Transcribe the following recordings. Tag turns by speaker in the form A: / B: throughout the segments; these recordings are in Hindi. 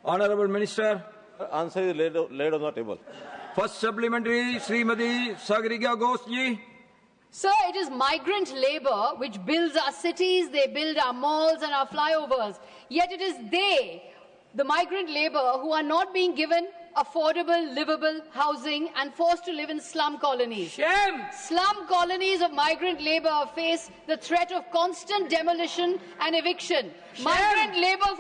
A: Honourable Minister.
B: Answer is laid on the table.
A: First supplementary, Srimati Sagarika Ghosh ji.
C: Sir, it is migrant labour which builds our cities, they build our malls and our flyovers. Yet it is they, the migrant labour, who are not being given affordable, livable housing and forced to live in slum colonies.
A: Shame!
C: Slum colonies of migrant labour face the threat of constant demolition and eviction.
A: Shame!
C: Migrant labour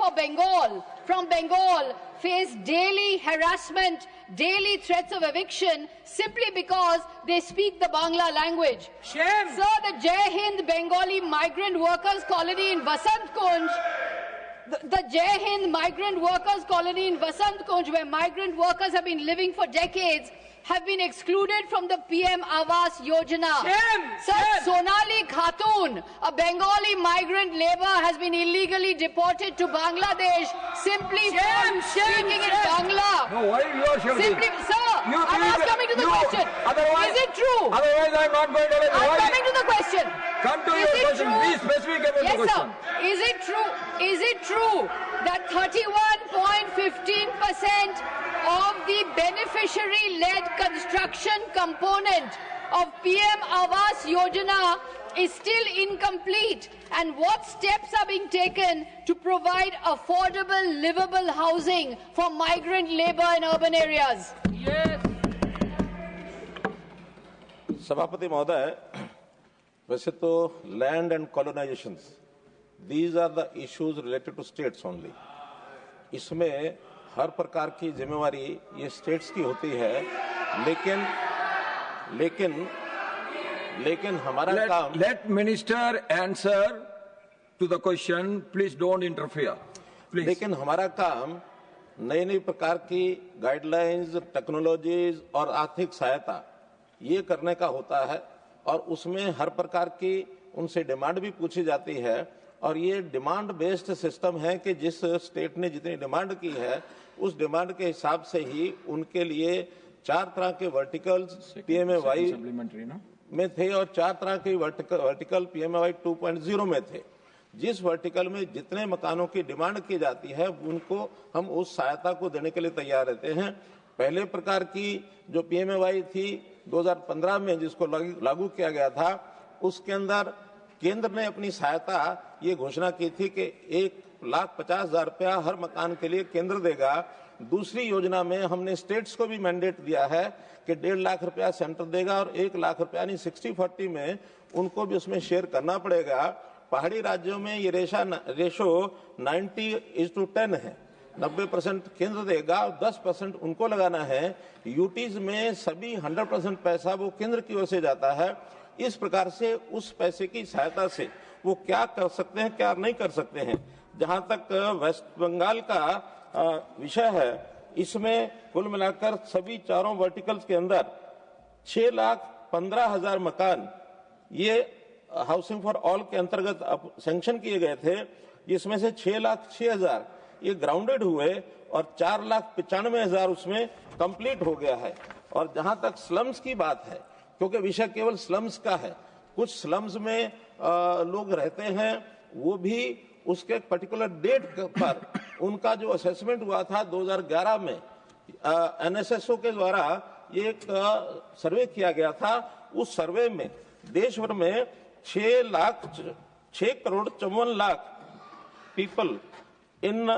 C: from Bengal face daily harassment, daily threats of eviction simply because they speak the Bangla language.
A: Shame!
C: Sir, the Jai Hind Bengali migrant workers colony in Vasant Kunj, the Jai Hind migrant workers colony in Vasant Kunj, where migrant workers have been living for decades, have been excluded from the PM Awas Yojana.
A: Shame!
C: Sir,
A: Shame!
C: Sonali Khatun, a Bengali migrant labour, has been illegally deported to Bangladesh simply for speaking in Bangla.
A: No, why you are shouting?
C: Simply, sir, I'm coming to the question.
A: Otherwise,
C: is it true?
A: Otherwise, I'm not going to let you.
C: I'm coming to the question.
A: Come to your question. Be specific about the
C: Yes,
A: question.
C: sir. Is it true that 31.15% of the beneficiary-led construction component of PM Awas Yojana is still incomplete? And what steps are being taken to provide affordable, livable housing for migrant labour in urban areas?
A: Yes.
B: सभापति महोदय, वैसे तो land and colonisations, these are the issues related to states only. इसमें हर प्रकार की जिम्मेवारी ये स्टेट्स की होती है, लेकिन हमारा काम.
A: Let minister answer to the question. Please don't interfere. Please.
B: लेकिन हमारा काम नई नई प्रकार की गाइडलाइंस, टेक्नोलॉजीज और आर्थिक सहायता ये करने का होता है, और उसमें हर प्रकार की उनसे डिमांड भी पूछी जाती है. और ये डिमांड बेस्ड सिस्टम है कि जिस स्टेट ने जितनी डिमांड की है उस डिमांड के हिसाब से ही उनके लिए 4 तरह के वर्टिकल्स पीएमएवाई में थे और 4 तरह के वर्टिकल पीएमएवाई 2.0 में थे. जिस वर्टिकल में जितने मकानों की डिमांड की जाती है उनको हम उस सहायता को देने के लिए तैयार रहते हैं. पहले प्रकार की जो पीएमएवाई थी 2015 में जिसको लागू किया गया था, उसके अंदर केंद्र ने अपनी सहायता ये घोषणा की थी कि 1,50,000 रुपया हर मकान के लिए केंद्र देगा. दूसरी योजना में हमने स्टेट्स को भी मैंडेट दिया है कि 1.5 लाख रुपया सेंटर देगा और 1 लाख रुपया यानी 60-40 में उनको भी उसमें शेयर करना पड़ेगा. पहाड़ी राज्यों में ये रेशो 90:10 है. 90% केंद्र देगा और 10% उनको लगाना है. यूटीज में सभी 100% पैसा वो केंद्र की ओर से जाता है. इस प्रकार से उस पैसे की सहायता से वो क्या कर सकते हैं, क्या नहीं कर सकते हैं. जहां तक वेस्ट बंगाल का विषय है, इसमें कुल मिलाकर सभी चारों वर्टिकल्स के अंदर 6,15,000 मकान ये हाउसिंग फॉर ऑल के अंतर्गत सैंक्शन किए गए थे, जिसमें से 6,06,000 ये ग्राउंडेड हुए और 4,95,000 उसमें कंप्लीट हो गया है. और जहां तक स्लम्स की बात है, क्योंकि विषय केवल स्लम्स का है, कुछ स्लम्स में लोग रहते हैं, वो भी उसके पर्टिकुलर डेट पर उनका जो असेसमेंट हुआ था 2011 में एनएसएसओ के द्वारा ये एक सर्वे किया गया था. उस सर्वे में देश भर में 6 crore 54 lakh people in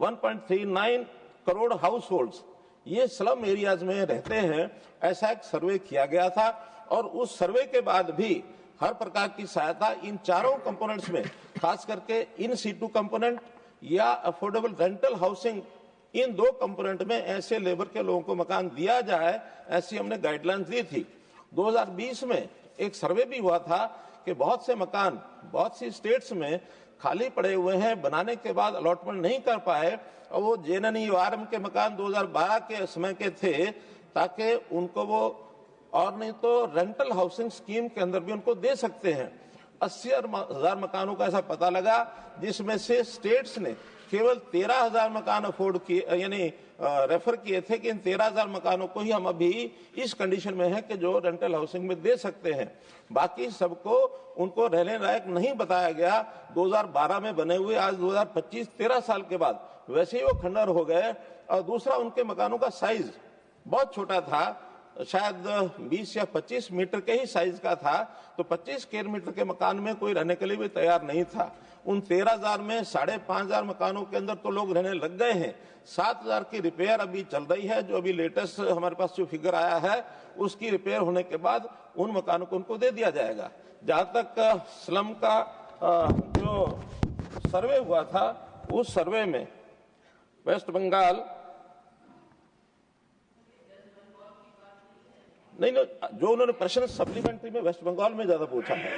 B: 1.39 crore house holds ये स्लम एरियाज में रहते हैं. ऐसा एक सर्वे किया गया था और उस सर्वे के बाद भी हर प्रकार की सहायता इन चारों कंपोनेंट्स में, खास करके इन सीटू कंपोनेंट या अफोर्डेबल रेंटल हाउसिंग, इन 2 कंपोनेंट में ऐसे लेबर के लोगों को मकान दिया जाए, ऐसी हमने गाइडलाइंस दी थी. 2020 में एक सर्वे भी हुआ था कि बहुत से मकान बहुत सी स्टेट्स में खाली पड़े हुए हैं, बनाने के बाद अलॉटमेंट नहीं कर पाए, और वो जेएनएनयूआरएम के मकान 2012 के समय के थे, ताकि उनको वो और नहीं तो रेंटल हाउसिंग स्कीम के अंदर भी उनको दे सकते हैं. 80,000 मकानों का ऐसा पता लगा, जिसमें से स्टेट्स ने केवल 13,000 मकान अफोर्ड किए, यानी रेफर किए थे कि इन 13,000 मकानों को ही हम अभी इस कंडीशन में है कि जो रेंटल हाउसिंग में दे सकते हैं. बाकी सबको उनको रहने लायक नहीं बताया गया. 2012 में बने हुए आज 2025 13 साल के बाद वैसे ही वो खंडर हो गए। और दूसरा, उनके मकानों का साइज बहुत छोटा था, शायद 20 या 25 मीटर के ही साइज का था। तो 25 स्क्वायर मीटर के मकान में कोई रहने के लिए भी तैयार नहीं था। उन 13,000 में 5,500 मकानों के अंदर तो लोग रहने लग गए हैं। 7,000 की रिपेयर अभी चल रही है, जो अभी लेटेस्ट हमारे पास जो फिगर आया है, उसकी रिपेयर होने के बाद उन मकानों को उनको दे दिया जाएगा। जहां तक स्लम का जो सर्वे हुआ था, उस सर्वे में वेस्ट बंगाल नहीं, जो उन्होंने प्रश्न सप्लीमेंट्री में वेस्ट बंगाल में ज्यादा पूछा है।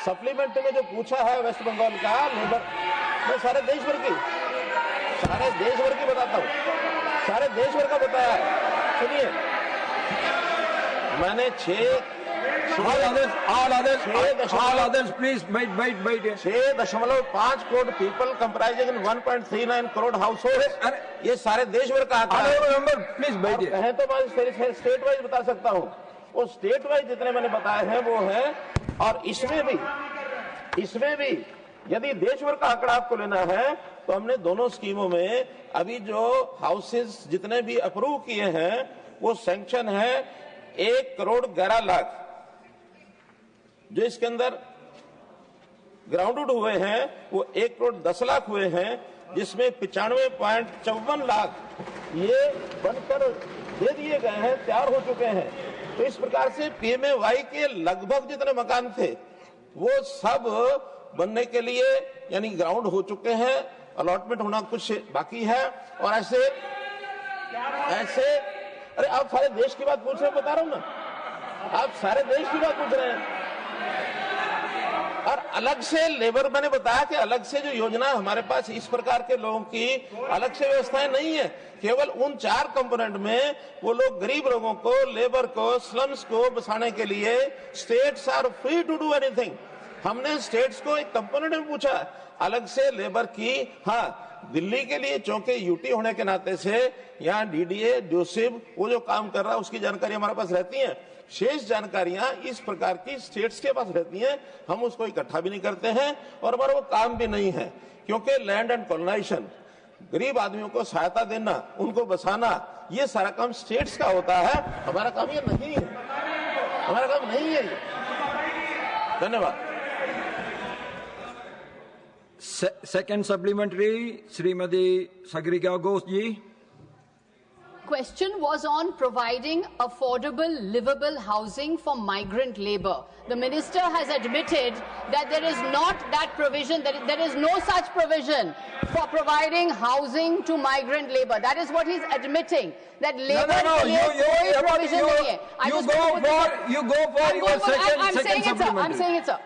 B: सप्लीमेंट्री में जो पूछा है वेस्ट बंगाल का लेबर, मैं सारे देश भर की बताता हूँ, सारे देश भर का बताया है। सुनिए, मैंने 6.5 crore people comprising 1.39 crore house hold, ये सारे देश भर का आता है।
A: प्लीज बैठिए।
B: कहें तो मैं स्टेट वाइज बता सकता हूँ। वो स्टेट वाइज जितने मैंने बताए हैं वो है। और इसमें भी यदि देश भर का आंकड़ा आपको लेना है तो हमने दोनों स्कीमों में अभी जो हाउसेस जितने भी अप्रूव किए हैं वो सैंक्शन है 1 करोड़ 11 लाख। जो इसके अंदर ग्राउंडेड हुए हैं वो 1 करोड़ 10 लाख हुए हैं, जिसमें 95.54 लाख ये बनकर दे दिए गए हैं, तैयार हो चुके हैं। तो इस प्रकार से PMAY के लगभग जितने मकान थे वो सब बनने के लिए यानी ग्राउंड हो चुके हैं, अलॉटमेंट होना कुछ बाकी है। और ऐसे अरे आप सारे देश की बात पूछ रहे हैं, बता रहा हूं ना, आप सारे देश की बात पूछ रहे हैं। और अलग से लेबर, मैंने बताया कि अलग से जो योजना हमारे पास इस प्रकार के लोगों की अलग से व्यवस्थाएं नहीं है। केवल उन 4 कंपोनेंट में वो लोग गरीब लोगों को, लेबर को, स्लम्स को बसाने के लिए states are free to do anything. हमने स्टेट्स को एक कंपोनेंट में पूछा अलग से लेबर की। हाँ, दिल्ली के लिए चूंकि यूटी होने के नाते से यहाँ DDA, ड्यूसिब वो जो काम कर रहा है उसकी जानकारी हमारे पास रहती है। शेष जानकारियां इस प्रकार की स्टेट्स के पास रहती हैं, हम उसको इकट्ठा भी नहीं करते हैं और हमारा वो काम भी नहीं है। क्योंकि लैंड एंड कॉलोनाइजेशन, गरीब आदमियों को सहायता देना, उनको बसाना, ये सारा काम स्टेट्स का होता है। हमारा काम ये नहीं है, हमारा काम नहीं है ये। धन्यवाद।
A: Second supplementary, Srimati Sagrika Ghosh ji.
C: Question was on providing affordable, livable housing for migrant labor. The minister has admitted that there is not that provision, that there is no such provision for providing housing to migrant labor. That is what he's admitting. That labor provision nahi hai.
A: You go for your second supplementary.
C: I'm saying it, sir.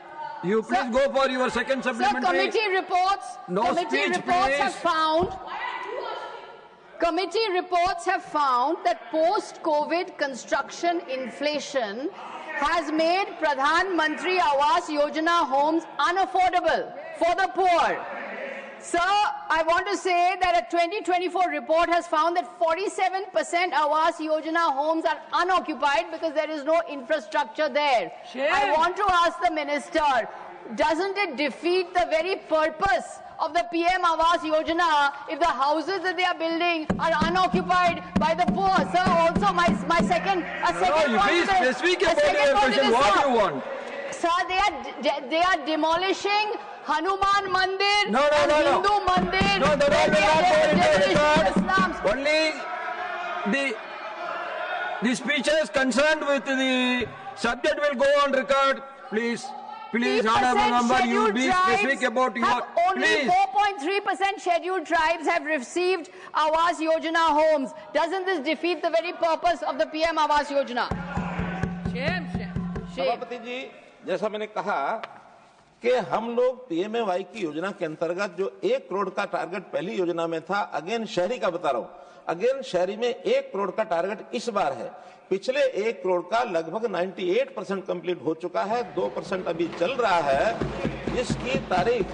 A: You please go for your second supplementary.
C: Sir, committee reports have found that post-COVID construction inflation has made Pradhan Mantri Awas Yojana homes unaffordable for the poor. Sir, I want to say that a 2024 report has found that 47% Awas Yojana homes are unoccupied because there is no infrastructure there. I want to ask the minister, doesn't it defeat the very purpose of the PM Awas Yojana if the houses that they are building are unoccupied by the poor? Sir, also my second point
A: please speak about your question. What do you want?
C: Sir, they are demolishing Hanuman Mandir and Hindu Mandir.
A: No, the law will not go into record. Only the speeches concerned with the subject will go on record. Please, honorable member, you be specific about your.
C: Only 4.3% scheduled tribes have received Awas Yojana homes. Doesn't this defeat the very purpose of the PM Awas Yojana?
B: Shame. सभापति जी, जैसा मैंने कहा कि हम लोग PMAY की योजना के अंतर्गत जो 1 करोड़ का टारगेट पहली योजना में था, अगेन शहरी का बता रहा हूं, अगेन शहरी में 1 करोड़ का टारगेट इस बार है। पिछले 1 करोड़ का लगभग 98% कंप्लीट हो चुका है, 2% अभी चल रहा है, जिसकी तारीख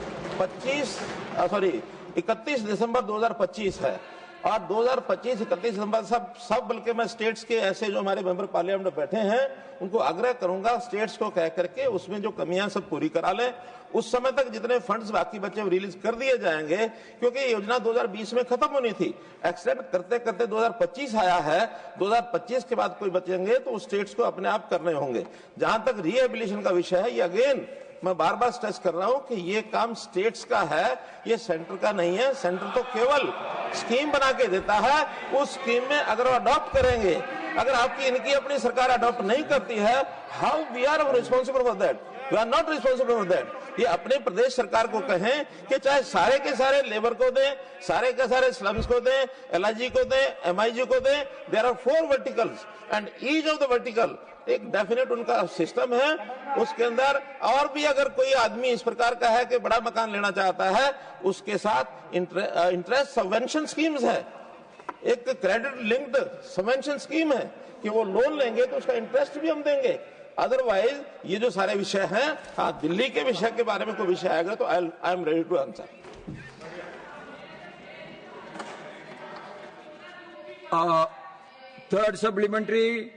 B: 31 दिसंबर 2025 है। और 2025-31 दिसंबर सब बल्कि मैं स्टेट्स के ऐसे जो हमारे मेंबर पार्लियामेंट बैठे हैं उनको आग्रह करूंगा स्टेट्स को कह करके उसमें जो कमियां सब पूरी करा लें। उस समय तक जितने फंड्स बाकी बचे रिलीज कर दिए जाएंगे, क्योंकि ये योजना 2020 में खत्म होनी थी। एक्सटेंड करते करते 2025 आया है, 2025 के बाद कोई बचेंगे तो स्टेट्स को अपने आप करने होंगे। जहां तक रिहेबिलिटेशन का विषय है, ये अगेन मैं बार बार स्ट्रेस कर रहा हूं कि ये काम स्टेट्स का है, ये सेंटर का नहीं है। सेंटर तो केवल स्कीम बना के देता है। उस स्कीम में अगर वो अडॉप्ट करेंगे, अगर आपकी इनकी अपनी सरकार अडॉप्ट नहीं करती है, how we are responsible for that? We are not responsible for that. ये अपने प्रदेश सरकार को कहें कि चाहे सारे के सारे लेबर को दें, सारे के सारे स्लम्स को दें, LIG को दें, MIG को दें। There are 4 verticals and each of the vertical एक डेफिनेट उनका सिस्टम है। उसके अंदर और भी अगर कोई आदमी इस प्रकार का है कि बड़ा मकान लेना चाहता है, उसके साथ इंटरेस्ट सबवेंशन स्कीम्स है, एक क्रेडिट लिंक्ड सबवेंशन स्कीम है कि वो लोन लेंगे तो उसका इंटरेस्ट भी हम देंगे। अदरवाइज ये जो सारे विषय हैं, हाँ दिल्ली के विषय के बारे में कोई विषय आएगा तो I am ready to answer.
A: Third supplementary.